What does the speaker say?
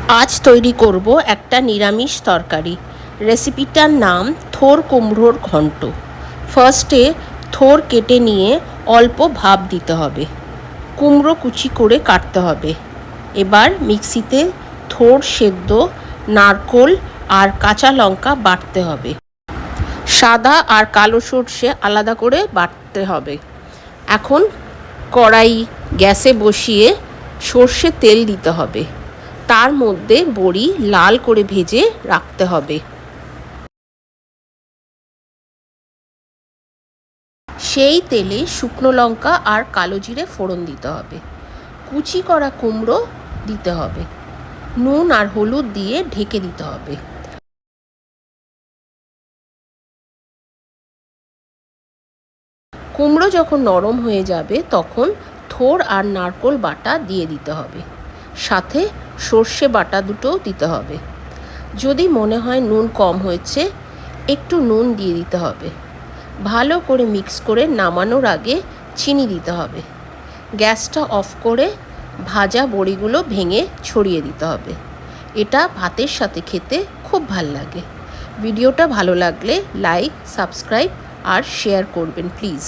আজ তৈরি করব একটা নিরামিষ তরকারি। রেসিপিটার নাম থোর কুমড়োর ঘন্ট। ফার্স্টে থোর কেটে নিয়ে অল্প ভাপ দিতে হবে। কুমড়ো কুচি করে কাটতে হবে। এবার মিক্সিতে থোর সেদ্ধ, নারকোল আর কাঁচা লঙ্কা বাটতে হবে। সাদা আর কালো সর্ষে আলাদা করে বাটতে হবে। এখন কড়াই গ্যাসে বসিয়ে সর্ষে তেল দিতে হবে। তার মধ্যে বড়ি লাল করে ভেজে রাখতে হবে। সেই তেলে শুকনো লঙ্কা আর কালো জিরে ফোড়ন দিতে হবে। কুচি করা কুমড়ো দিতে হবে। নুন আর হলুদ দিয়ে ঢেকে দিতে হবে। কুমড়ো যখন নরম হয়ে যাবে তখন থোড় আর নারকোল বাটা দিয়ে দিতে হবে। সাথে সর্ষে বাটা দুটোও দিতে হবে। যদি মনে হয় নুন কম হয়েছে, একটু নুন দিয়ে দিতে হবে। ভালো করে মিক্স করে নামানোর আগে চিনি দিতে হবে। গ্যাসটা অফ করে ভাজা বড়িগুলো ভেঙে ছড়িয়ে দিতে হবে। এটা ভাতের সাথে খেতে খুব ভাল লাগে। ভিডিওটা ভালো লাগলে লাইক, সাবস্ক্রাইব আর শেয়ার করবেন প্লিজ।